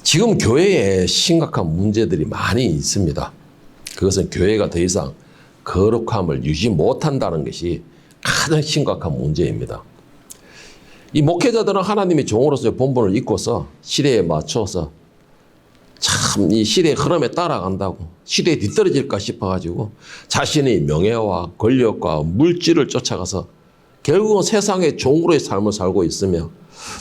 지금 교회에 심각한 문제들이 많이 있습니다. 그것은 교회가 더 이상 거룩함을 유지 못한다는 것이 가장 심각한 문제입니다. 이 목회자들은 하나님의 종으로서의 본분을 잊고서 시대에 맞춰서 참 이 시대의 흐름에 따라간다고 시대에 뒤떨어질까 싶어가지고 자신의 명예와 권력과 물질을 쫓아가서 결국은 세상의 종으로의 삶을 살고 있으며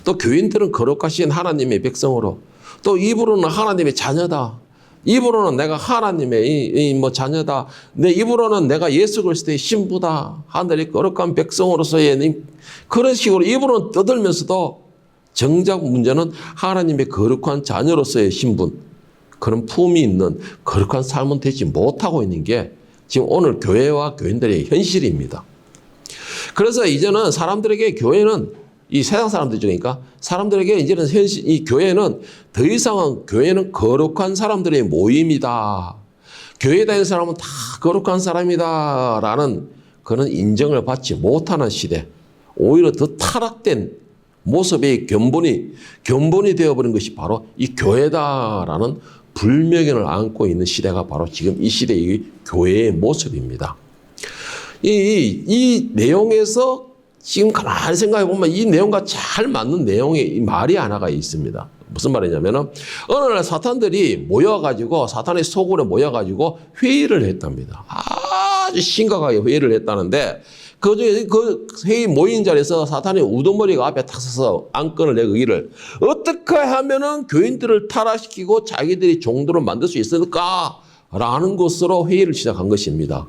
또 교인들은 거룩하신 하나님의 백성으로 또 입으로는 하나님의 자녀다. 입으로는 내가 하나님의 자녀다. 내 입으로는 내가 예수 그리스도의 신부다. 하늘의 거룩한 백성으로서의 그런 식으로 입으로는 떠들면서도 정작 문제는 하나님의 거룩한 자녀로서의 신분, 그런 품이 있는 거룩한 삶은 되지 못하고 있는 게 지금 오늘 교회와 교인들의 현실입니다. 그래서 이제는 사람들에게 교회는 이 세상 사람들 중이니까 사람들에게 이제는 이 교회는 더 이상은 교회는 거룩한 사람들의 모임이다. 교회 다니는 사람은 다 거룩한 사람이다. 라는 그런 인정을 받지 못하는 시대. 오히려 더 타락된 모습의 견본이 되어버린 것이 바로 이 교회다라는 불명예를 안고 있는 시대가 바로 지금 이 시대의 교회의 모습입니다. 이 내용에서 지금 가만히 생각해 보면 이 내용과 잘 맞는 내용의 말이 하나가 있습니다. 무슨 말이냐면은 어느 날 사탄들이 모여가지고 사탄의 소굴에 모여가지고 회의를 했답니다. 아주 심각하게 회의를 했다는데 그중에 그 회의 모인 자리에서 사탄의 우두머리가 앞에 탁 서서 안건을 내기를 어떻게 하면은 교인들을 타락시키고 자기들이 종도를 만들 수 있을까? 라는 것으로 회의를 시작한 것입니다.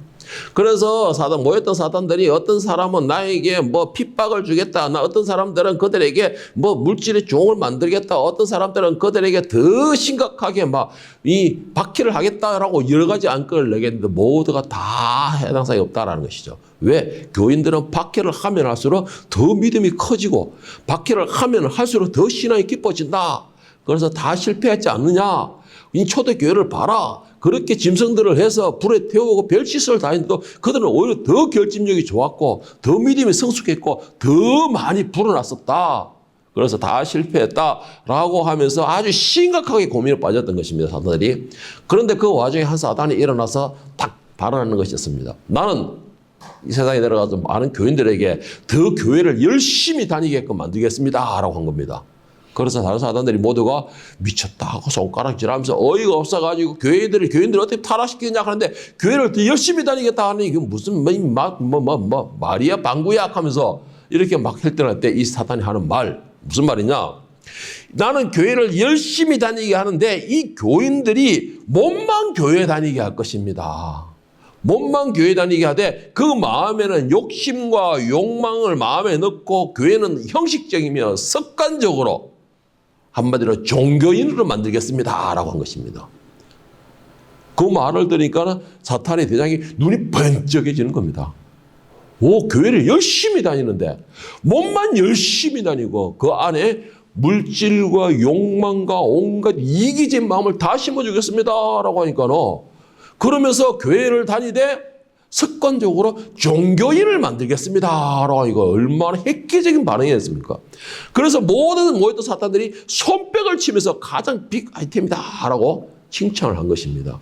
그래서 모였던 사탄들이 어떤 사람은 나에게 뭐 핍박을 주겠다. 어떤 사람들은 그들에게 뭐 물질의 종을 만들겠다. 어떤 사람들은 그들에게 더 심각하게 막 이 박해를 하겠다라고 여러 가지 안건을 내겠는데 모두가 다 해당 사항이 없다라는 것이죠. 왜? 교인들은 박해를 하면 할수록 더 믿음이 커지고 박해를 하면 할수록 더 신앙이 깊어진다. 그래서 다 실패하지 않느냐. 이 초대교회를 봐라. 그렇게 짐승들을 해서 불에 태우고 별짓을 다 했는데 그들은 오히려 더 결집력이 좋았고 더 믿음이 성숙했고 더 많이 불어났었다. 그래서 다 실패했다라고 하면서 아주 심각하게 고민에 빠졌던 것입니다. 사탄들이. 그런데 그 와중에 한 사탄이 일어나서 딱 발언하는 것이었습니다. 나는 이 세상에 내려가서 많은 교인들에게 더 교회를 열심히 다니게끔 만들겠습니다. 라고 한 겁니다. 그래서 다른 사람들이 모두가 미쳤다 하고 손가락질하면서 어이가 없어가지고 교인들을 어떻게 타락시키느냐 하는데 교회를 더 열심히 다니겠다 하니 이게 무슨 말이야 방구야 하면서 이렇게 막 혈전할 때 이 사탄이 하는 말 무슨 말이냐? 나는 교회를 열심히 다니게 하는데 이 교인들이 몸만 교회 다니게 할 것입니다. 몸만 교회 다니게 하되 그 마음에는 욕심과 욕망을 마음에 넣고 교회는 형식적이며 습관적으로 한마디로 종교인으로 만들겠습니다. 라고 한 것입니다. 그 말을 들으니까 사탄의 대장이 눈이 번쩍해지는 겁니다. 오, 교회를 열심히 다니는데 몸만 열심히 다니고 그 안에 물질과 욕망과 온갖 이기적인 마음을 다 심어주겠습니다. 라고 하니까 그러면서 교회를 다니되 습관적으로 종교인을 만들겠습니다. 라고 하니까 얼마나 획기적인 반응이었습니까? 그래서 모였던 사탄들이 손뼉을 치면서 가장 빅 아이템이다. 라고 칭찬을 한 것입니다.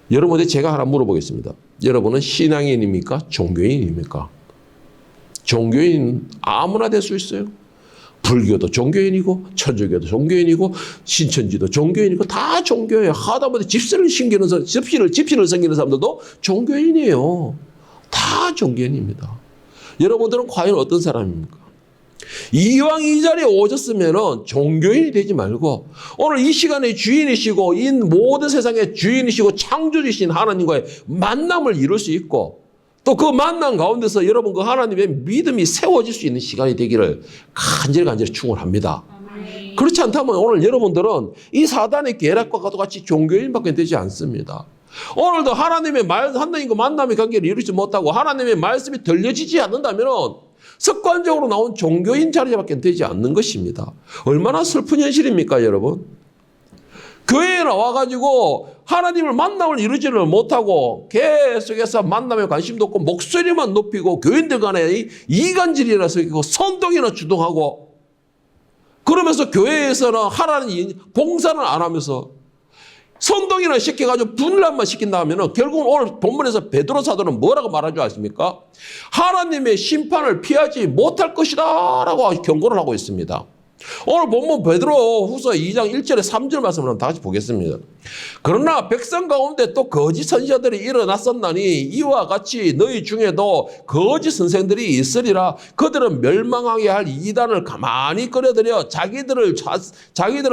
여러분한테 제가 하나 물어보겠습니다. 여러분은 신앙인입니까? 종교인입니까? 종교인 아무나 될 수 있어요. 불교도 종교인이고 천주교도 종교인이고 신천지도 종교인이고 다 종교예요. 하다못해 집시를 섬기는 사람들도 종교인이에요. 다 종교인입니다. 여러분들은 과연 어떤 사람입니까? 이왕 이 자리에 오셨으면 종교인이 되지 말고 오늘 이 시간의 주인이시고 이 모든 세상의 주인이시고 창조주신 하나님과의 만남을 이룰 수 있고 또 그 만남 가운데서 여러분 그 하나님의 믿음이 세워질 수 있는 시간이 되기를 간절히 축원합니다. 그렇지 않다면 오늘 여러분들은 이 사단의 계략과 같이 종교인밖에 되지 않습니다. 오늘도 하나님의 하나님과 만남의 관계를 이루지 못하고 하나님의 말씀이 들려지지 않는다면 습관적으로 나온 종교인 자리밖에 되지 않는 것입니다. 얼마나 슬픈 현실입니까, 여러분? 교회에 나와가지고 하나님을 만남을 이루지를 못하고 계속해서 만남에 관심도 없고 목소리만 높이고 교인들 간에 이간질이나 생기고 선동이나 주동하고 그러면서 교회에서는 하나님 봉사는 안 하면서 선동이나 시켜가지고 분란만 시킨다 하면은 결국은 오늘 본문에서 베드로 사도는 뭐라고 말한 줄 아십니까? 하나님의 심판을 피하지 못할 것이다 라고 경고를 하고 있습니다. 오늘 본문 베드로 후서 2장 1절에 3절 말씀을 한번 다시 보겠습니다. 그러나 백성 가운데 또 거짓 선지자들이 일어났었나니 이와 같이 너희 중에도 거짓 선생들이 있으리라. 그들은 멸망하게 할 이단을 가만히 끌어들여 자기들을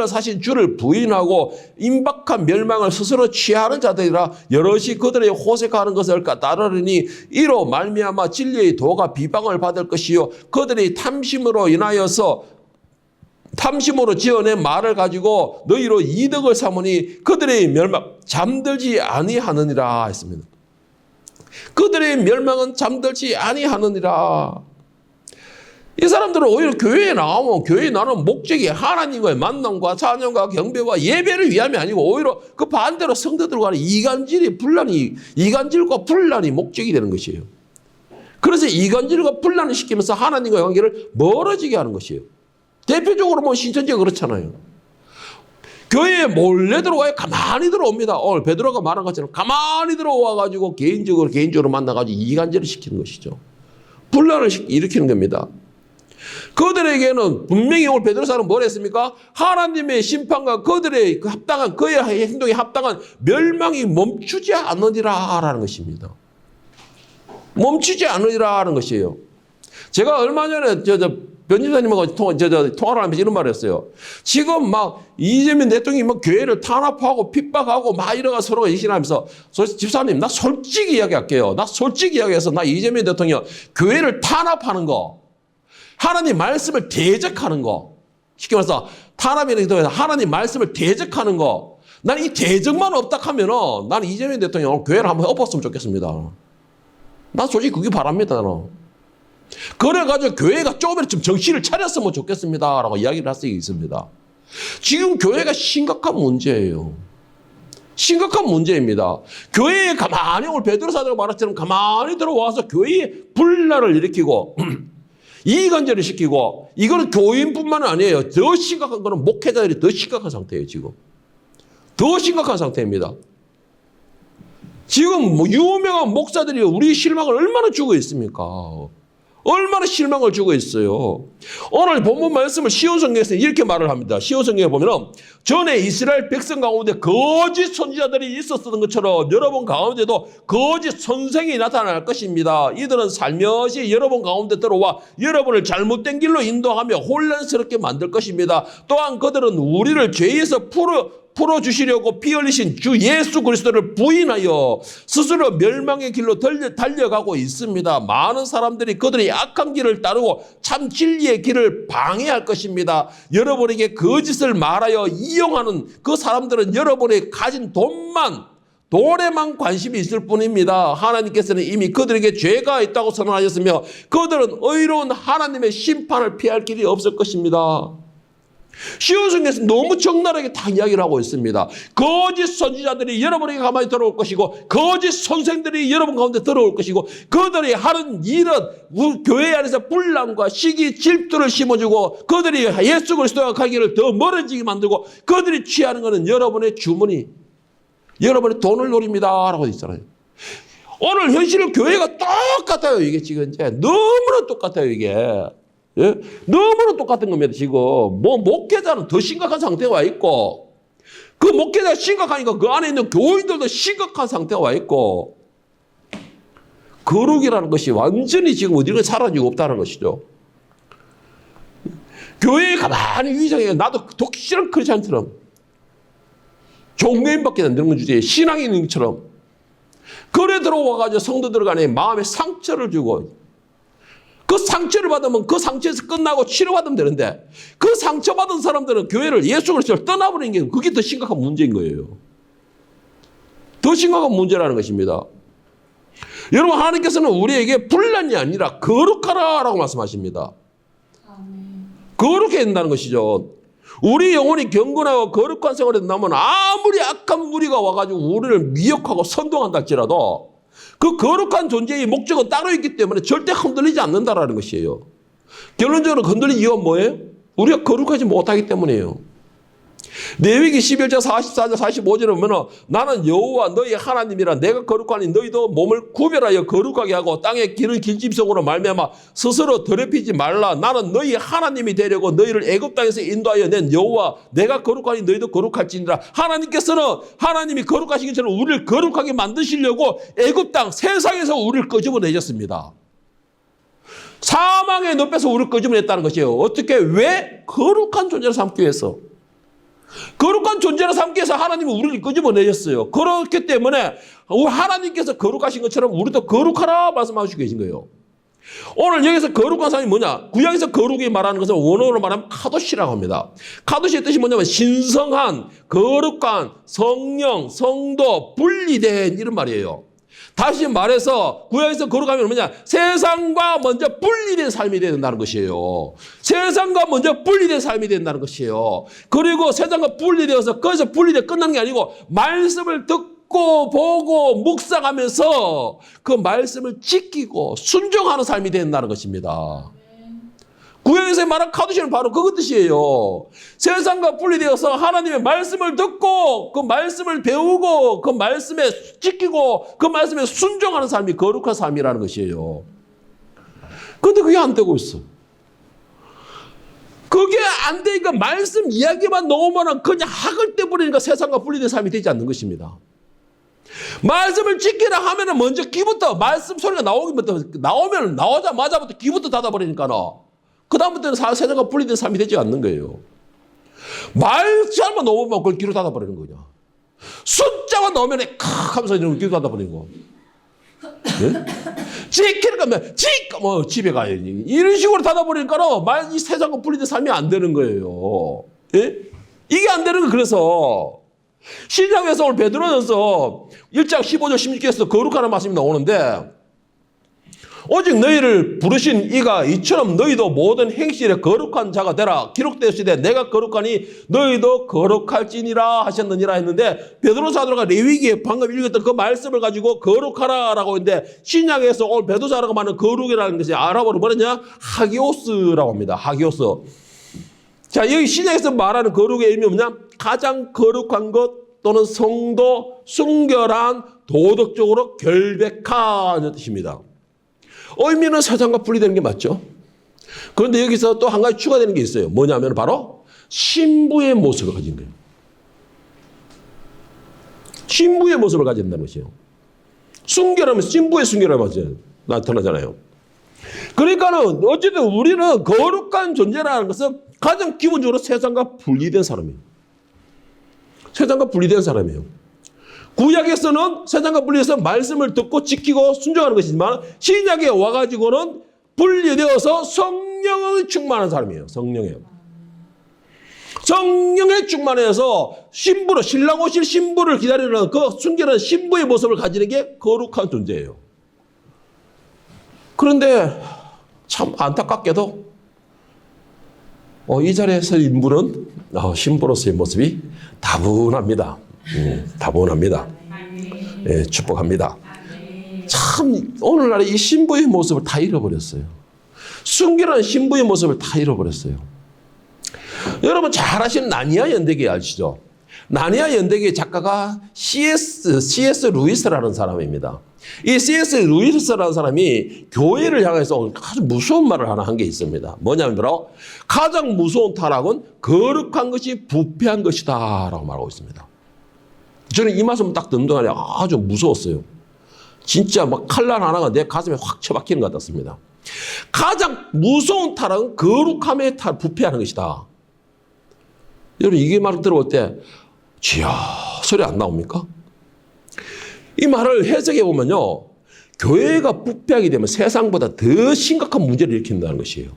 사신 주를 부인하고 임박한 멸망을 스스로 취하는 자들이라. 여럿이 그들의 호색하는 것을 따르니 이로 말미암아 진리의 도가 비방을 받을 것이요 그들이 탐심으로 지어낸 말을 가지고 너희로 이득을 삼으니 그들의 멸망 잠들지 아니하느니라 했습니다. 그들의 멸망은 잠들지 아니하느니라. 이 사람들은 오히려 교회에 나오면 교회에 나오는 목적이 하나님과의 만남과 찬양과 경배와 예배를 위함이 아니고 오히려 그 반대로 성도들과 이간질과 분란이 목적이 되는 것이에요. 그래서 이간질과 분란을 시키면서 하나님과의 관계를 멀어지게 하는 것이에요. 대표적으로 뭐 신천지가 그렇잖아요. 교회에 몰래 들어와요. 가만히 들어옵니다. 오늘 베드로가 말한 것처럼 가만히 들어와가지고 개인적으로 만나가지고 이간질을 시키는 것이죠. 분란을 일으키는 겁니다. 그들에게는 분명히 오늘 베드로사는 뭘 했습니까? 하나님의 심판과 그들의 그의 행동에 합당한 멸망이 멈추지 않으리라라는 것입니다. 멈추지 않으리라는 것이에요. 제가 얼마 전에 변집사님하고 통화를 하면서 이런 말을 했어요. 지금 막 이재명 대통령이 막 교회를 탄압하고 핍박하고 막 이러가 서로가 이신하면서 집사님 나 솔직히 이야기할게요. 나 솔직히 이야기해서 나 이재명 대통령 교회를 탄압하는 거 하나님 말씀을 대적하는 거 쉽게 말해서 탄압이라는 게 하나님 말씀을 대적하는 거 나는 이 대적만 없다 하면은 나는 이재명 대통령 교회를 한번 엎었으면 좋겠습니다. 난 솔직히 그게 바랍니다. 나는. 그래가지고 교회가 조금이라도 좀 정신을 차렸으면 좋겠습니다. 라고 이야기를 할 수 있습니다. 지금 교회가 심각한 문제예요. 심각한 문제입니다. 교회에 가만히 오늘 베드로 사도가 말했처럼 가만히 들어와서 교회에 분란을 일으키고 이간질을 시키고 이거는 교인뿐만 아니에요. 더 심각한 거는 목회자들이 더 심각한 상태예요. 지금. 더 심각한 상태입니다. 지금 뭐 유명한 목사들이 우리 실망을 얼마나 주고 있습니까? 얼마나 실망을 주고 있어요. 오늘 본문 말씀을 시온성경에서 이렇게 말을 합니다. 시온성경에 보면 전에 이스라엘 백성 가운데 거짓 선지자들이 있었던 것처럼 여러분 가운데도 거짓 선생이 나타날 것입니다. 이들은 살며시 여러분 가운데 들어와 여러분을 잘못된 길로 인도하며 혼란스럽게 만들 것입니다. 또한 그들은 우리를 죄에서 풀어주시려고 피 흘리신 주 예수 그리스도를 부인하여 스스로 멸망의 길로 달려가고 있습니다. 많은 사람들이 그들의 악한 길을 따르고 참 진리의 길을 방해할 것입니다. 여러분에게 거짓을 말하여 이용하는 그 사람들은 여러분의 가진 돈에만 관심이 있을 뿐입니다. 하나님께서는 이미 그들에게 죄가 있다고 선언하셨으며 그들은 의로운 하나님의 심판을 피할 길이 없을 것입니다. 시온성경에서 너무 적나라하게 다 이야기를 하고 있습니다. 거짓 선지자들이 여러분에게 가만히 들어올 것이고 거짓 선생들이 여러분 가운데 들어올 것이고 그들이 하는 일은 교회 안에서 분란과 시기 질투를 심어주고 그들이 예수 그리스도와 가기를 더 멀어지게 만들고 그들이 취하는 것은 여러분의 주머니 여러분의 돈을 노립니다 라고 있잖아요. 오늘 현실은 교회가 똑같아요. 이게 지금 이제 너무나 똑같아요. 이게 예? 너무나 똑같은 겁니다. 지금 뭐 목회자는 더 심각한 상태가 와 있고 그 목회자가 심각하니까 그 안에 있는 교인들도 심각한 상태가 와 있고 거룩이라는 것이 완전히 지금 어디가 사라지고 없다는 것이죠. 교회에 가만히 위장해 나도 독실한 크리스찬처럼 종교인밖에 안 되는 주제에 신앙인처럼 그래 들어와가지고 성도들 간에 마음에 상처를 주고 그 상처를 받으면 그 상처에서 끝나고 치료받으면 되는데 그 상처받은 사람들은 교회를 예수 그리스도를 떠나버리는 게 그게 더 심각한 문제인 거예요. 더 심각한 문제라는 것입니다. 여러분 하나님께서는 우리에게 분란이 아니라 거룩하라라고 말씀하십니다. 거룩해야 된다는 것이죠. 우리 영혼이 경건하고 거룩한 생활에 나면 아무리 악한 무리가 와가지고 우리를 미혹하고 선동한다 할지라도 그 거룩한 존재의 목적은 따로 있기 때문에 절대 흔들리지 않는다라는 것이에요. 결론적으로 흔들린 이유가 뭐예요? 우리가 거룩하지 못하기 때문이에요. 레위기 11장 44절 45절에 보면 나는 여호와 너희 하나님이라 내가 거룩하니 너희도 몸을 구별하여 거룩하게 하고 땅에 기는 길짐승으로 말미암아 스스로 더럽히지 말라. 나는 너희 하나님이 되려고 너희를 애굽 땅에서 인도하여 낸 여호와 내가 거룩하니 너희도 거룩할지니라. 하나님께서는 하나님이 거룩하신 것처럼 우리를 거룩하게 만드시려고 애굽 땅 세상에서 우리를 끄집어내셨습니다. 사망의 늪에서 우리를 끄집어냈다는 것이에요. 어떻게? 왜? 거룩한 존재를 삼기 위해서. 거룩한 존재로 삼기 위해서 하나님이 우리를 끄집어내셨어요. 그렇기 때문에 하나님께서 거룩하신 것처럼 우리도 거룩하라 말씀하시고 계신 거예요. 오늘 여기서 거룩한 사람이 뭐냐? 구약에서 거룩이 말하는 것은 원어로 말하면 카도시라고 합니다. 카도시의 뜻이 뭐냐면 신성한, 거룩한, 성령, 성도, 분리된 이런 말이에요. 다시 말해서 구약에서 거룩하면 뭐냐? 세상과 먼저 분리된 삶이 된다는 것이에요. 세상과 먼저 분리된 삶이 된다는 것이에요. 그리고 세상과 분리되어서 거기서 분리돼 끝나는 게 아니고 말씀을 듣고 보고 묵상하면서 그 말씀을 지키고 순종하는 삶이 된다는 것입니다. 구약에서 말한 카도시는 바로 그 뜻이에요. 세상과 분리되어서 하나님의 말씀을 듣고 그 말씀을 배우고 그 말씀에 지키고 그 말씀에 순종하는 삶이 거룩한 삶이라는 것이에요. 그런데 그게 안 되고 있어. 그게 안 되니까 말씀 이야기만 넣으면 그냥 학을 떼버리니까 세상과 분리된 삶이 되지 않는 것입니다. 말씀을 지키라 하면은 먼저 귀부터 말씀 소리가 나오면 나오자마자부터 귀부터 닫아버리니까 그 다음부터는 세상과 분리된 삶이 되지 않는 거예요. 말자만 넣으면 그걸 귀로 닫아버리는 거냐. 숫자만 넣으면 칵 하면서 귀로 닫아버리고. 네? 지키니까 집에 가야지. 이런 식으로 닫아버리니까 이 세상과 분리된 삶이 안 되는 거예요. 예? 이게 안 되는 거. 그래서 신약에서 오늘 베드로전서 1장 15절 16절에서 거룩하는 말씀이 나오는데 오직 너희를 부르신 이가 이처럼 너희도 모든 행실에 거룩한 자가 되라. 기록되시되 내가 거룩하니 너희도 거룩할지니라 하셨느니라 했는데 베드로 사도가 레위기에 방금 읽었던 그 말씀을 가지고 거룩하라라고 했는데 신약에서 오늘 베드로 사도가 말하는 거룩이라는 것이 아랍어로 뭐랬냐? 하기오스라고 합니다. 하기오스. 자, 여기 신약에서 말하는 거룩의 의미 뭐냐? 가장 거룩한 것 또는 성도, 순결한, 도덕적으로 결백한 뜻입니다. 의미는 세상과 분리되는 게 맞죠. 그런데 여기서 또 한 가지 추가되는 게 있어요. 뭐냐면 바로 신부의 모습을 가진 거예요. 신부의 모습을 가진다는 것이에요. 순결하면 신부의 순결함이 나타나잖아요. 그러니까는 어쨌든 우리는 거룩한 존재라는 것은 가장 기본적으로 세상과 분리된 사람이에요. 세상과 분리된 사람이에요. 구약에서는 세상과 분리해서 말씀을 듣고 지키고 순종하는 것이지만 신약에 와가지고는 분리되어서 성령을 충만한 사람이에요. 성령에 충만해서 신부로 신랑 오실 신부를 기다리는 그 순결한 신부의 모습을 가지는 게 거룩한 존재예요. 그런데 참 안타깝게도 이 자리에 서 인물은 신부로서의 모습이 다분합니다. 다분합니다. 예, 축복합니다. 참 오늘날의 이 신부의 모습을 다 잃어버렸어요. 순결한 신부의 모습을 다 잃어버렸어요. 여러분 잘 아시는 나니아 연대기 아시죠? 나니아 연대기의 작가가 C.S. 루이스라는 사람입니다. 이 C.S. 루이스라는 사람이 교회를 향해서 아주 무서운 말을 하나 한 게 있습니다. 뭐냐면 바로 가장 무서운 타락은 거룩한 것이 부패한 것이다 라고 말하고 있습니다. 저는 이 말씀 딱 듣는 동안에 아주 무서웠어요. 진짜 막 칼날 하나가 내 가슴에 확 쳐박히는 것 같았습니다. 가장 무서운 타락은 거룩함에 부패하는 것이다. 여러분 이게 말을 들어볼 때 지야 소리 안 나옵니까? 이 말을 해석해 보면요. 교회가 부패하게 되면 세상보다 더 심각한 문제를 일으킨다는 것이에요.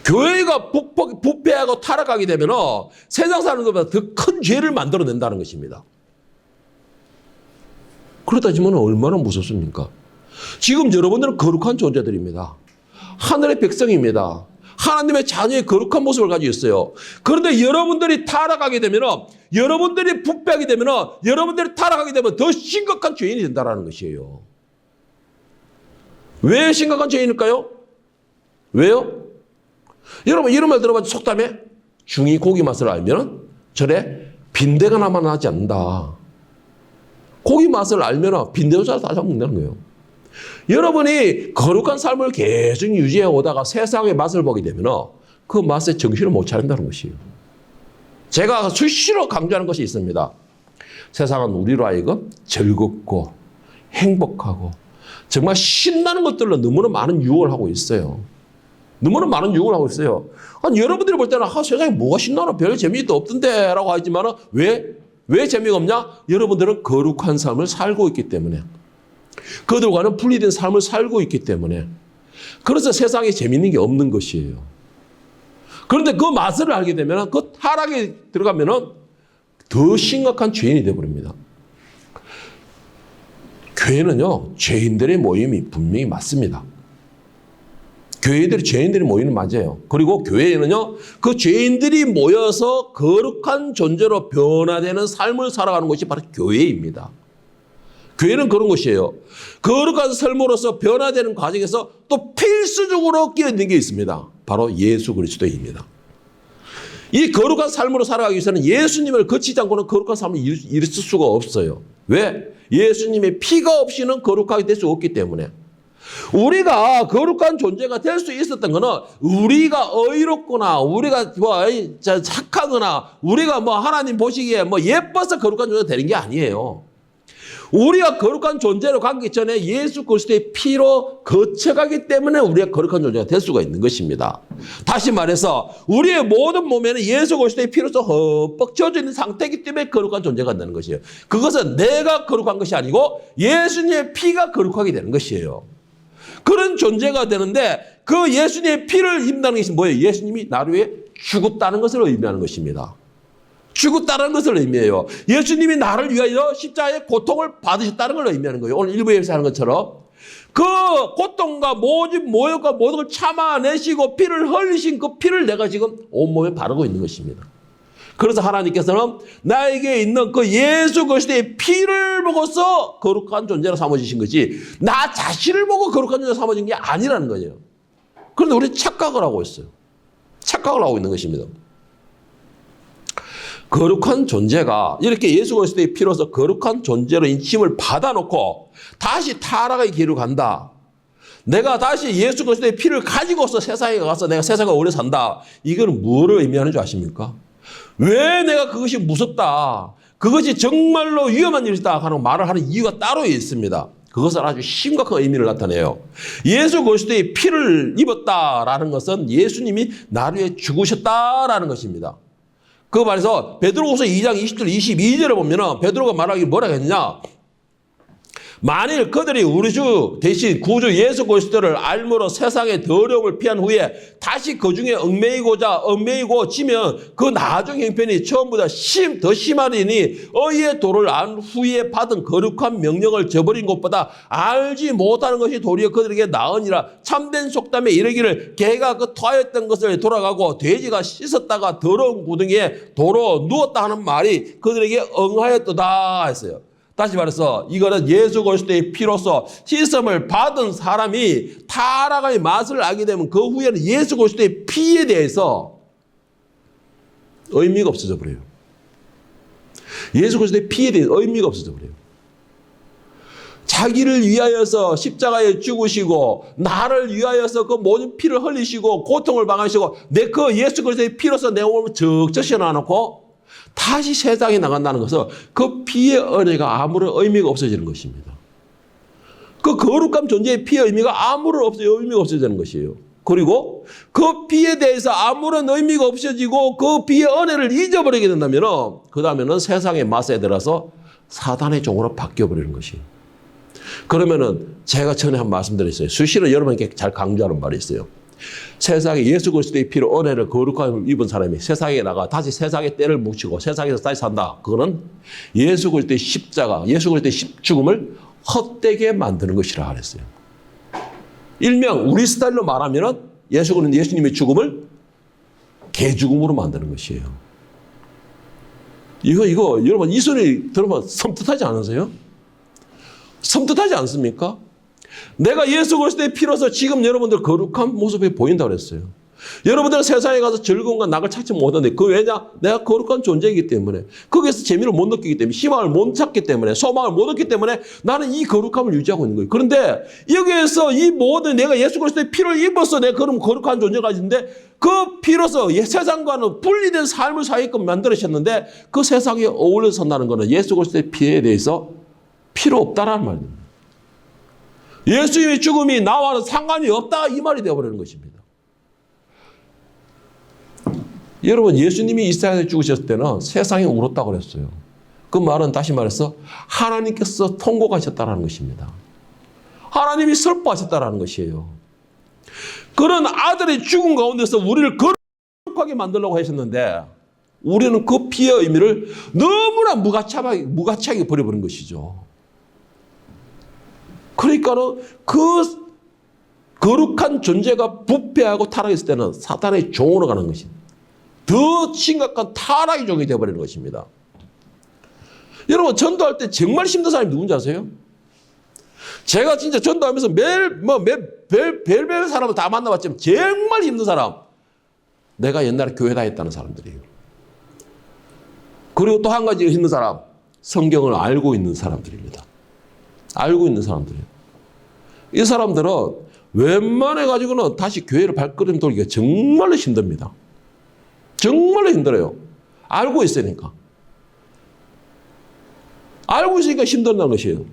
교회가 부패하고 타락하게 되면 세상 사람들보다 더 큰 죄를 만들어낸다는 것입니다. 그러다 지면 얼마나 무섭습니까? 지금 여러분들은 거룩한 존재들입니다. 하늘의 백성입니다. 하나님의 자녀의 거룩한 모습을 가지고 있어요. 그런데 여러분들이 타락하게 되면 여러분들이 부패하게 되면 여러분들이 타락하게 되면 더 심각한 죄인이 된다는 것이에요. 왜 심각한 죄인일까요? 왜요? 여러분 이런 말 들어봤죠? 속담에 중이 고기 맛을 알면 절에 빈대가 나만 나지 않는다. 고기 맛을 알면 빈대도 다 잡는다는 거예요. 여러분이 거룩한 삶을 계속 유지해 오다가 세상의 맛을 보게 되면 그 맛에 정신을 못 차린다는 것이에요. 제가 수시로 강조하는 것이 있습니다. 세상은 우리로 하여금 즐겁고 행복하고 정말 신나는 것들로 너무나 많은 유혹을 하고 있어요. 너무나 많은 유혹을 하고 있어요. 아니, 여러분들이 볼 때는 세상에 뭐가 신나나 별 재미도 없던데 라고 하지만 왜 재미가 없냐? 여러분들은 거룩한 삶을 살고 있기 때문에 그들과는 분리된 삶을 살고 있기 때문에 그래서 세상에 재미있는 게 없는 것이에요. 그런데 그 맛을 알게 되면 그 타락에 들어가면 더 심각한 죄인이 되어버립니다. 교회는요, 죄인들의 모임이 분명히 맞습니다. 죄인들이 모이는 맞아요. 그리고 교회에는요, 그 죄인들이 모여서 거룩한 존재로 변화되는 삶을 살아가는 것이 바로 교회입니다. 교회는 그런 것이에요. 거룩한 삶으로서 변화되는 과정에서 또 필수적으로 끼어있는 게 있습니다. 바로 예수 그리스도입니다. 이 거룩한 삶으로 살아가기 위해서는 예수님을 거치지 않고는 거룩한 삶을 이룰 수가 없어요. 왜? 예수님의 피가 없이는 거룩하게 될 수 없기 때문에. 우리가 거룩한 존재가 될 수 있었던 것은 우리가 의롭거나 우리가 착하거나 우리가 하나님 보시기에 예뻐서 거룩한 존재가 되는 게 아니에요. 우리가 거룩한 존재로 가기 전에 예수 그리스도의 피로 거쳐가기 때문에 우리가 거룩한 존재가 될 수가 있는 것입니다. 다시 말해서 우리의 모든 몸에는 예수 그리스도의 피로서 흠뻑 젖어 있는 상태이기 때문에 거룩한 존재가 되는 것이에요. 그것은 내가 거룩한 것이 아니고 예수님의 피가 거룩하게 되는 것이에요. 그런 존재가 되는데 그 예수님의 피를 입는다는 것이 뭐예요? 예수님이 나를 위해 죽었다는 것을 의미하는 것입니다. 죽었다는 것을 의미해요. 예수님이 나를 위하여 십자가의 고통을 받으셨다는 걸 의미하는 거예요. 오늘 일부에서 하는 것처럼 그 고통과 모욕과 모든 걸 참아내시고 피를 흘리신 그 피를 내가 지금 온몸에 바르고 있는 것입니다. 그래서 하나님께서는 나에게 있는 그 예수 그리스도의 피를 보고서 거룩한 존재로 삼아주신 것이 나 자신을 보고 거룩한 존재로 삼아준 게 아니라는 거예요. 그런데 우리 착각을 하고 있어요. 착각을 하고 있는 것입니다. 거룩한 존재가 이렇게 예수 그리스도의 피로서 거룩한 존재로 인침을 받아놓고 다시 타락의 길을 간다. 내가 다시 예수 그리스도의 피를 가지고서 세상에 가서 내가 세상을 오래 산다. 이건 뭐를 의미하는 줄 아십니까? 왜 내가 그것이 무섭다. 그것이 정말로 위험한 일이다 하는 말을 하는 이유가 따로 있습니다. 그것은 아주 심각한 의미를 나타내요. 예수 그리스도의 피를 입었다라는 것은 예수님이 나를 위해 죽으셨다라는 것입니다. 그 말에서 베드로후서 2장 20절 22절에 보면은 베드로가 말하기 뭐라고 했냐? 만일 그들이 우리 주 대신 구주 예수 그리스도를 알므로 세상의 더러움을 피한 후에 다시 그 중에 얽매이고 지면 그 나중 형편이 처음보다 더 심하리니 의의 도를 안 후에 받은 거룩한 명령을 저버린 것보다 알지 못하는 것이 도리어 그들에게 나으니라. 참된 속담에 이르기를 개가 그 토하였던 것을 돌아가고 돼지가 씻었다가 더러운 구덩이에 도로 누웠다 하는 말이 그들에게 응하였도다 했어요. 다시 말해서 이거는 예수 그리스도의 피로서 씻음을 받은 사람이 타락의 맛을 알게 되면 그 후에는 예수 그리스도의 피에 대해서 의미가 없어져 버려요. 예수 그리스도의 피에 대해서 의미가 없어져 버려요. 자기를 위하여서 십자가에 죽으시고 나를 위하여서 그 모든 피를 흘리시고 고통을 방하시고 내 그 예수 그리스도의 피로서 내 몸을 적적시 놔놓고 다시 세상에 나간다는 것은 그 피의 은혜가 아무런 의미가 없어지는 것입니다. 그 거룩한 존재의 피의 의미가 아무런 의미가 없어지는 것이에요. 그리고 그 피에 대해서 아무런 의미가 없어지고 그 피의 은혜를 잊어버리게 된다면 그 다음에는 세상의 맛에 들어서 사단의 종으로 바뀌어버리는 것이에요. 그러면은 제가 전에 한 말씀 드렸어요. 수시로 여러분께 잘 강조하는 말이 있어요. 세상에 예수 그리스도의 피로 은혜를 거룩함을 입은 사람이 세상에 나가 다시 세상의 때를 묻히고 세상에서 다시 산다. 그거는 예수 그리스도의 십자가, 예수 그리스도의 죽음을 헛되게 만드는 것이라 그랬어요. 일명 우리 스타일로 말하면 예수님의 죽음을 개죽음으로 만드는 것이에요. 이거 여러분 이 소리 들으면 섬뜩하지 않으세요? 섬뜩하지 않습니까? 내가 예수 그리스도의 피로서 지금 여러분들 거룩한 모습이 보인다고 그랬어요. 여러분들은 세상에 가서 즐거움과 낙을 찾지 못하는데 그 왜냐? 내가 거룩한 존재이기 때문에 거기에서 재미를 못 느끼기 때문에 희망을 못 찾기 때문에 소망을 못 얻기 때문에 나는 이 거룩함을 유지하고 있는 거예요. 그런데 여기에서 이 모든 내가 예수 그리스도의 피를 입어서 내가 그럼 거룩한 존재가 있는데 그 피로서 세상과는 분리된 삶을 살게끔 만들으셨는데 그 세상에 어울려 산다는 것은 예수 그리스도의 피에 대해서 필요 없다라는 말입니다. 예수님의 죽음이 나와는 상관이 없다 이 말이 되어버리는 것입니다. 여러분 예수님이 이 세상에 죽으셨을 때는 세상이 울었다고 그랬어요. 그 말은 다시 말해서 하나님께서 통곡하셨다는 것입니다. 하나님이 슬퍼하셨다는 것이에요. 그런 아들의 죽음 가운데서 우리를 거룩하게 만들려고 하셨는데 우리는 그 피의 의미를 너무나 무가치하게 버려버린 것이죠. 그러니까는 그 거룩한 존재가 부패하고 타락했을 때는 사탄의 종으로 가는 것입니다. 더 심각한 타락의 종이 되어버리는 것입니다. 여러분 전도할 때 정말 힘든 사람이 누군지 아세요? 제가 진짜 전도하면서 별별 사람을 다 만나봤지만 정말 힘든 사람 내가 옛날에 교회 다녔다는 사람들이에요. 그리고 또 한 가지 힘든 사람 성경을 알고 있는 사람들입니다. 알고 있는 사람들이에요. 이 사람들은 웬만해가지고는 다시 교회를 발걸음 돌기가 정말로 힘듭니다. 정말로 힘들어요. 알고 있으니까. 알고 있으니까 힘들다는 것이에요.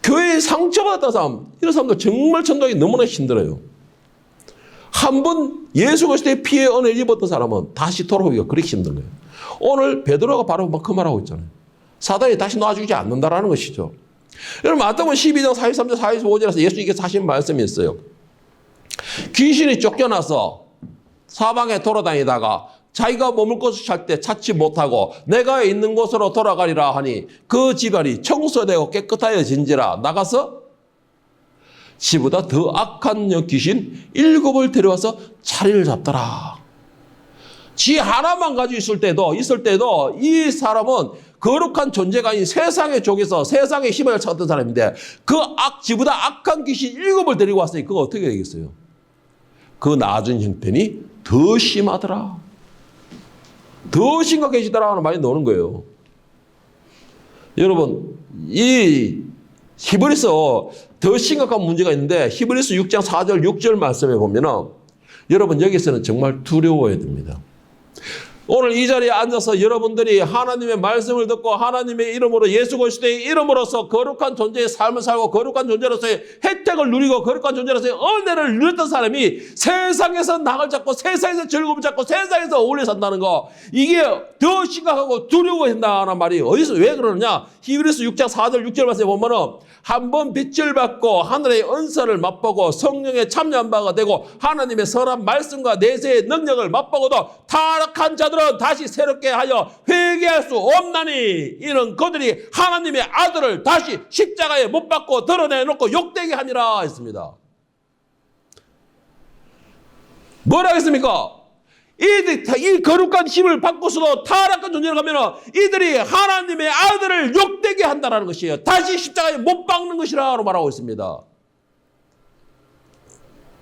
교회에 상처받았다는 사람, 이런 사람들 정말 전도하기 너무나 힘들어요. 한 번 예수 그리스도의 피에 은혜를 입었던 사람은 다시 돌아오기가 그렇게 힘든 거예요. 오늘 베드로가 바로 그 말하고 있잖아요. 사단이 다시 놔주지 않는다라는 것이죠. 여러분 마태복음 12장 43절 45절에서 예수님께서 하신 말씀이 있어요. 귀신이 쫓겨나서 사방에 돌아다니다가 자기가 머물 곳을 찾을 때 찾지 못하고 내가 있는 곳으로 돌아가리라 하니 그 집안이 청소되고 깨끗하여진지라 나가서 지보다 더 악한 귀신 7을 데려와서 자리를 잡더라. 지 하나만 가지고 있을 때도 이 사람은 거룩한 존재가 아닌 세상의 족에서 세상의 힘을 찾던 사람인데 지보다 악한 귀신 7을 데리고 왔으니 그거 어떻게 되겠어요? 그 나아진 형편이 더 심하더라. 더 심각해지더라 하는 말이 나오는 거예요. 여러분, 이 히브리서 더 심각한 문제가 있는데 히브리서 6장 4절 6절 말씀에 보면은 여러분 여기서는 정말 두려워야 됩니다. 오늘 이 자리에 앉아서 여러분들이 하나님의 말씀을 듣고 하나님의 이름으로 예수 그리스도의 이름으로서 거룩한 존재의 삶을 살고 거룩한 존재로서의 혜택을 누리고 거룩한 존재로서의 은혜를 누렸던 사람이 세상에서 낙을 잡고 세상에서 즐거움을 잡고 세상에서 어울려 산다는 거 이게 더 심각하고 두려워한다는 말이 어디서 왜 그러느냐? 히브리서 6장 4절 6절 말씀에 보면은 한번 빛을 받고 하늘의 은사를 맛보고 성령의 참여한 바가 되고 하나님의 선한 말씀과 내세의 능력을 맛보고도 타락한 자들은 다시 새롭게 하여 회개할 수 없나니 이는 그들이 하나님의 아들을 다시 십자가에 못 박고 드러내놓고 욕되게 함이라 했습니다. 뭐라 했습니까? 이 거룩한 힘을 받고서도 타락한 존재로 가면 이들이 하나님의 아들을 욕되게 한다는 것이에요. 다시 십자가에 못 박는 것이라고 말하고 있습니다.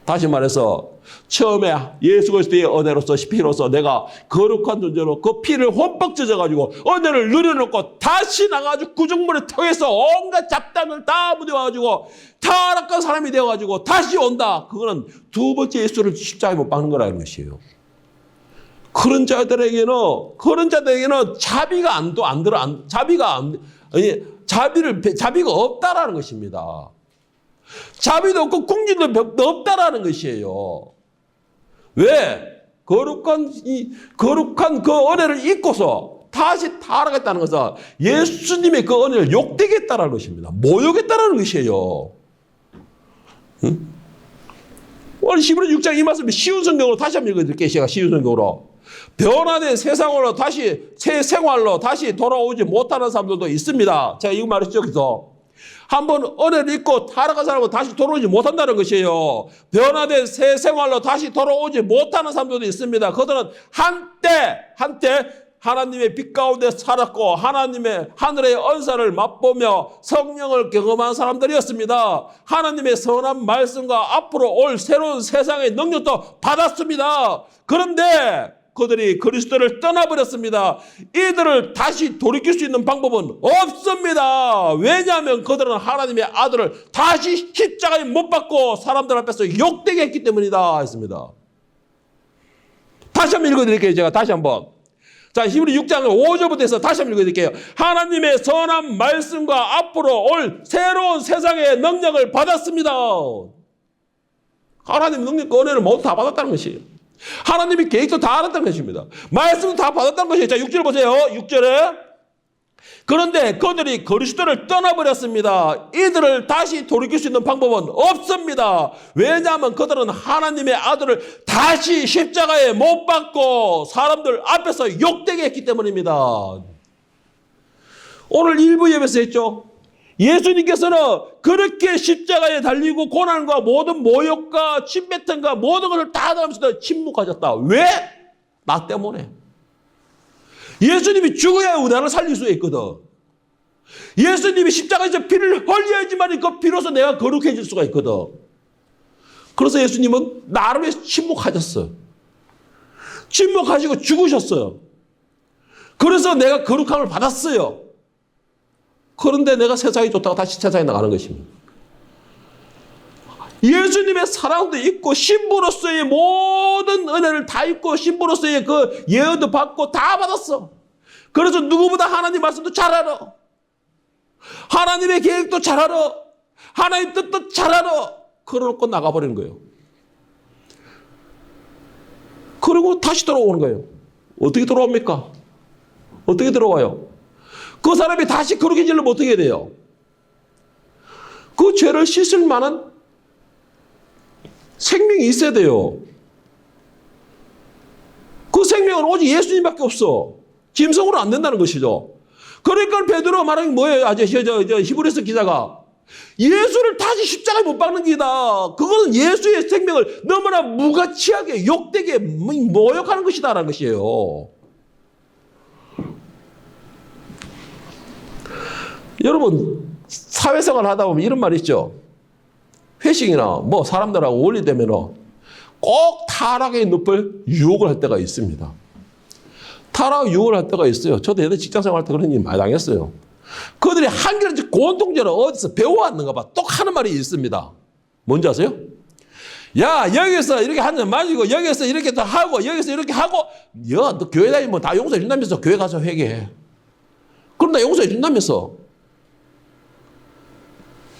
다시 말해서 처음에 예수 그리스도의 은혜로서 피로서 내가 거룩한 존재로 그 피를 흠뻑 젖어가지고 은혜를 누려놓고 다시 나가지고 구중물에 통해서 온갖 잡담을 다 묻어가지고 타락한 사람이 되어가지고 다시 온다. 그거는 두 번째 예수를 십자가에 못 박는 거라는 것이에요. 그런 자들에게는 자비가 없다라는 것입니다. 자비도 없고 궁지도 없다라는 것이에요. 왜? 거룩한 그 은혜를 잊고서 다시 타락했다는 것은 예수님의 그 은혜를 욕되게 했다는 것입니다. 모욕했다는 것이에요. 응? 오늘 히브리 6장 이 말씀을 쉬운 성경으로 다시 한번 읽어드릴게요. 제가 쉬운 성경으로. 변화된 세상으로 다시 새 생활로 다시 돌아오지 못하는 사람들도 있습니다. 제가 이거 말했죠. 그래서 한번 은혜를 잊고 타락한 사람은 다시 돌아오지 못한다는 것이에요. 변화된 새 생활로 다시 돌아오지 못하는 사람들도 있습니다. 그들은 한때 하나님의 빛 가운데 살았고 하나님의 하늘의 언사를 맛보며 성령을 경험한 사람들이었습니다. 하나님의 선한 말씀과 앞으로 올 새로운 세상의 능력도 받았습니다. 그런데 그들이 그리스도를 떠나버렸습니다. 이들을 다시 돌이킬 수 있는 방법은 없습니다. 왜냐하면 그들은 하나님의 아들을 다시 십자가에 못 박고 사람들 앞에서 욕되게 했기 때문이다 했습니다. 다시 한번 읽어드릴게요. 제가 다시 한번. 자, 히브리 6장 5절부터 해서 다시 한번 읽어드릴게요. 하나님의 선한 말씀과 앞으로 올 새로운 세상의 능력을 받았습니다. 하나님의 능력과 은혜를 모두 다 받았다는 것이에요. 하나님의 계획도 다 알았다는 것입니다. 말씀도 다 받았다는 것이에요. 자, 6절 보세요. 6절에. 그런데 그들이 그리스도를 떠나버렸습니다. 이들을 다시 돌이킬 수 있는 방법은 없습니다. 왜냐하면 그들은 하나님의 아들을 다시 십자가에 못 박고 사람들 앞에서 욕되게 했기 때문입니다. 오늘 일부 예배에서 했죠. 예수님께서는 그렇게 십자가에 달리고 고난과 모든 모욕과 침뱉음과 모든 것을 다 당하면서도 침묵하셨다. 왜? 나 때문에. 예수님이 죽어야 나를 살릴 수 있거든. 예수님이 십자가에서 피를 흘려야지만 그 피로서 내가 거룩해질 수가 있거든. 그래서 예수님은 나를 위해서 침묵하셨어요. 침묵하시고 죽으셨어요. 그래서 내가 거룩함을 받았어요. 그런데 내가 세상이 좋다고 다시 세상에 나가는 것입니다. 예수님의 사랑도 있고 신부로서의 모든 은혜를 다 있고 신부로서의 그 예언도 받고 다 받았어. 그래서 누구보다 하나님 말씀도 잘 알아. 하나님의 계획도 잘 알아. 하나님 뜻도 잘 알아. 그러놓고 나가버리는 거예요. 그리고 다시 돌아오는 거예요. 어떻게 돌아옵니까? 어떻게 들어와요? 그 사람이 다시 거룩해지려면 어떻게 해야 돼요? 그 죄를 씻을 만한 생명이 있어야 돼요. 그 생명은 오직 예수님밖에 없어. 짐승으로 안 된다는 것이죠. 그러니까 베드로가 말하는 게 뭐예요? 히브리서 기자가 예수를 다시 십자가에 못 박는 기다. 그거는 예수의 생명을 너무나 무가치하게 욕되게 모욕하는 것이다라는 것이에요. 여러분 사회생활 하다 보면 이런 말 있죠. 회식이나 뭐 사람들하고 어울리되면 꼭 타락의 늪을 유혹을 할 때가 있습니다. 타락 유혹을 할 때가 있어요. 저도 예전에 직장생활 할 때 그런 일 많이 당했어요. 그들이 한결같이 고통제를 어디서 배워왔는가 봐. 또 하는 말이 있습니다. 뭔지 아세요? 야, 여기서 이렇게 한 잔 마시고 여기서 이렇게 다 하고 여기서 이렇게 하고 야, 너 교회 다니면 다 용서해 준다면서 교회 가서 회개해. 그럼 나 용서해 준다면서.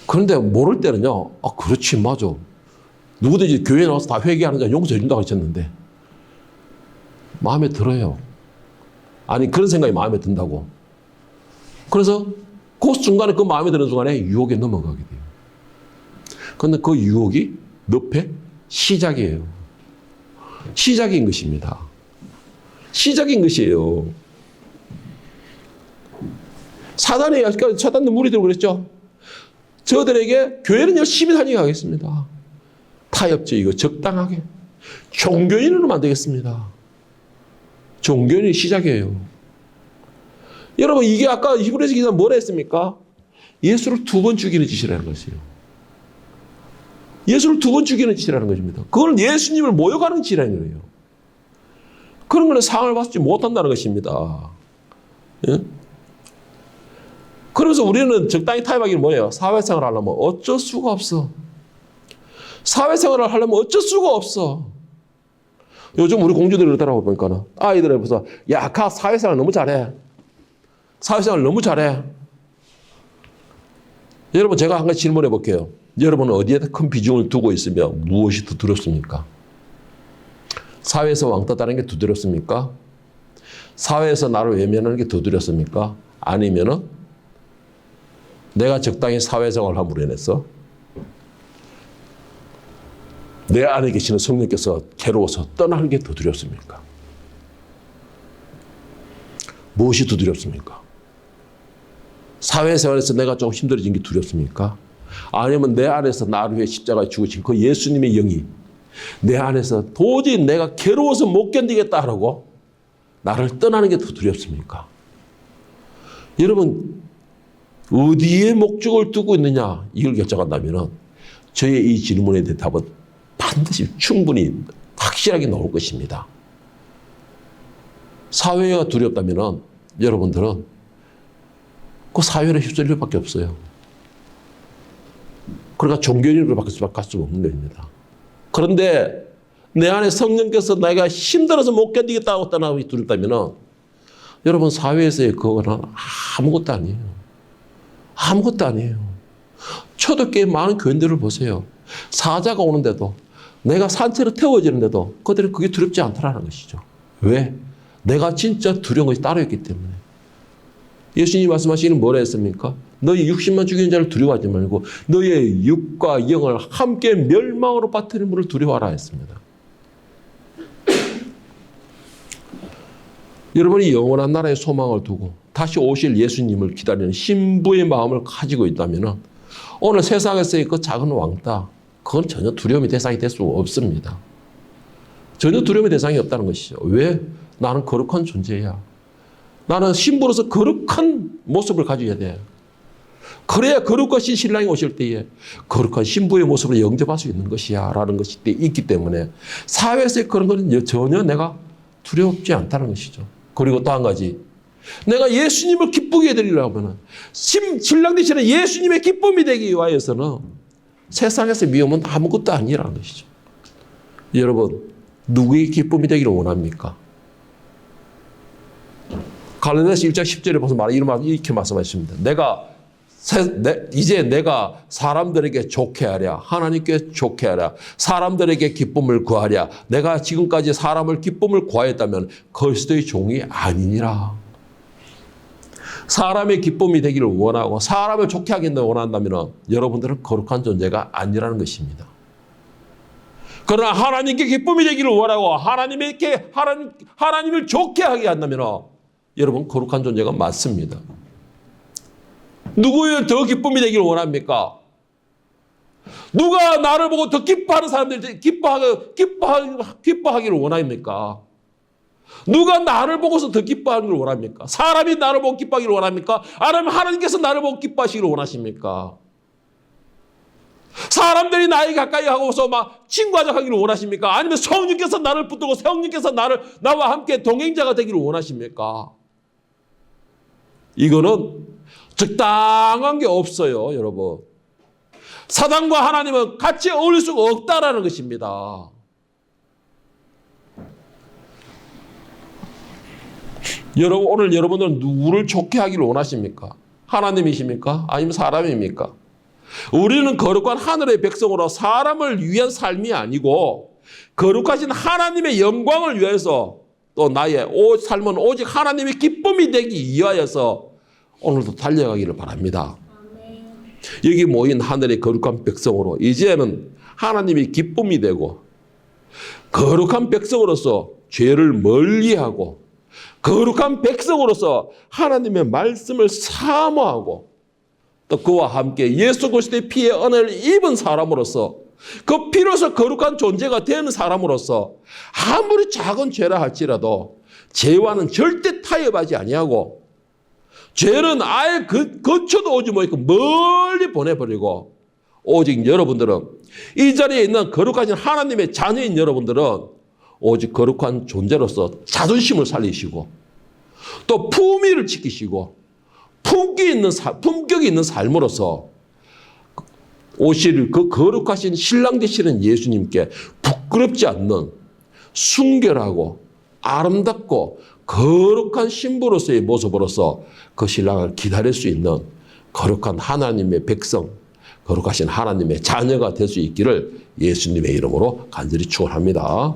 그런데 모를 때는요. 아, 그렇지, 맞아. 누구든지 교회에 나와서 다 회개하는 자 용서해 준다고 하셨는데 마음에 들어요. 아니, 그런 생각이 마음에 든다고. 그래서 그 순간에, 그 마음에 드는 순간에 유혹에 넘어가게 돼요. 그런데 그 유혹이 늪의 시작이에요. 시작인 것입니다. 시작인 것이에요. 사단도 무리들고 그랬죠. 저들에게 교회는 열심히 다니겠습니다. 타협적이고 적당하게. 종교인으로 만들겠습니다. 종교인이 시작이에요. 여러분, 이게 아까 히브리서 기자는 뭐라 했습니까? 예수를 2번 죽이는 짓이라는 것이에요. 예수를 2번 죽이는 짓이라는 것입니다. 그건 예수님을 모욕하는 짓이라는 거예요. 그런 거는 상을 받지 못한다는 것입니다. 예? 그래서 우리는 적당히 타협하기는 뭐예요? 사회생활을 하려면 어쩔 수가 없어. 사회생활을 하려면 어쩔 수가 없어. 요즘 우리 공주들이 그러더라고 보니까 아이들에 보면서 야, 가 사회생활 너무 잘해. 사회생활 너무 잘해. 여러분, 제가 한 가지 질문해 볼게요. 여러분은 어디에 큰 비중을 두고 있으며 무엇이 더 두렵습니까? 사회에서 왕따 따는 게 더 두렵습니까? 사회에서 나를 외면하는 게 더 두렵습니까? 아니면은 내가 적당히 사회생활을 함으로 인해서 내 안에 계시는 성령께서 괴로워서 떠나는 게 더 두렵습니까? 무엇이 더 두렵습니까? 사회생활에서 내가 좀 힘들어진 게 두렵습니까? 아니면 내 안에서 나를 위해 십자가에 죽으신 그 예수님의 영이 내 안에서 도저히 내가 괴로워서 못 견디겠다라고 나를 떠나는 게 더 두렵습니까? 여러분, 어디에 목적을 두고 있느냐 이걸 결정한다면 저의 이 질문에 대한 답은 반드시 충분히 확실하게 나올 것입니다. 사회가 두렵다면 여러분들은 그 사회를 휩쓸릴 수밖에 없어요. 그러니까 종교인으로 바뀔 수밖에 없는 겁니다. 그런데 내 안에 성령께서 내가 힘들어서 못 견디겠다고 떠나기 두렵다면 여러분 사회에서의 그거는 아무것도 아니에요. 아무것도 아니에요. 초대교회 많은 교인들을 보세요. 사자가 오는데도 내가 산채로 태워지는데도 그들은 그게 두렵지 않다라는 것이죠. 왜? 내가 진짜 두려운 것이 따로 있기 때문에. 예수님이 말씀하시기는 뭐라 했습니까? 너희 육신만 죽이는 자를 두려워하지 말고 너희의 육과 영을 함께 멸망으로 빠뜨리는 분을 두려워하라 했습니다. 여러분이 영원한 나라의 소망을 두고 다시 오실 예수님을 기다리는 신부의 마음을 가지고 있다면 오늘 세상에서의 그 작은 왕따 그건 전혀 두려움의 대상이 될 수 없습니다. 전혀 두려움의 대상이 없다는 것이죠. 왜? 나는 거룩한 존재야. 나는 신부로서 거룩한 모습을 가져야 돼. 그래야 거룩하신 신랑이 오실 때에 거룩한 신부의 모습을 영접할 수 있는 것이야 라는 것이 있기 때문에 사회에서의 그런 것은 전혀 내가 두렵지 않다는 것이죠. 그리고 또 한 가지, 내가 예수님을 기쁘게 해드리려고 하면 신랑 되시는 예수님의 기쁨이 되기 위하여서는 세상에서 미움은 아무것도 아니라는 것이죠. 여러분, 누구의 기쁨이 되기를 원합니까? 갈라디아서 1장 10절에 보면 이렇게 말씀하십니다. 이제 내가 사람들에게 좋게 하랴, 하나님께 좋게 하랴, 사람들에게 기쁨을 구하랴. 내가 지금까지 사람을 기쁨을 구하였다면 그리스도의 종이 아니니라. 사람의 기쁨이 되기를 원하고 사람을 좋게 하기를 원한다면 여러분들은 거룩한 존재가 아니라는 것입니다. 그러나 하나님께 기쁨이 되기를 원하고 하나님을 좋게 하게 한다면 여러분 거룩한 존재가 맞습니다. 누구의 더 기쁨이 되기를 원합니까? 누가 나를 보고 더 기뻐하는 사람들이 기뻐하기를 원합니까? 누가 나를 보고서 더 기뻐하기를 원합니까? 사람이 나를 보고 기뻐하기를 원합니까? 아니면 하나님께서 나를 보고 기뻐하시기를 원하십니까? 사람들이 나에게 가까이 하고서 막 친구하자 하기를 원하십니까? 아니면 성령께서 나를 붙들고 성령께서 나와 함께 동행자가 되기를 원하십니까? 이거는 적당한 게 없어요, 여러분. 사단과 하나님은 같이 어울릴 수가 없다라는 것입니다. 여러분, 오늘 여러분들은 누구를 좋게 하기를 원하십니까? 하나님이십니까? 아니면 사람입니까? 우리는 거룩한 하늘의 백성으로 사람을 위한 삶이 아니고 거룩하신 하나님의 영광을 위해서 또 나의 삶은 오직 하나님의 기쁨이 되기 위하여서 오늘도 달려가기를 바랍니다. 여기 모인 하늘의 거룩한 백성으로 이제는 하나님이 기쁨이 되고 거룩한 백성으로서 죄를 멀리하고 거룩한 백성으로서 하나님의 말씀을 사모하고 또 그와 함께 예수 그리스도의 피의 은혜를 입은 사람으로서 그 피로서 거룩한 존재가 되는 사람으로서 아무리 작은 죄라 할지라도 죄와는 절대 타협하지 아니하고 죄는 아예 거쳐도 오지 못하고 멀리 보내버리고 오직 여러분들은 이 자리에 있는 거룩하신 하나님의 자녀인 여러분들은 오직 거룩한 존재로서 자존심을 살리시고 또 품위를 지키시고 품격이 있는 삶으로서 오실 그 거룩하신 신랑 되시는 예수님께 부끄럽지 않는 순결하고 아름답고 거룩한 신부로서의 모습으로서 그 신랑을 기다릴 수 있는 거룩한 하나님의 백성, 거룩하신 하나님의 자녀가 될 수 있기를 예수님의 이름으로 간절히 축원합니다.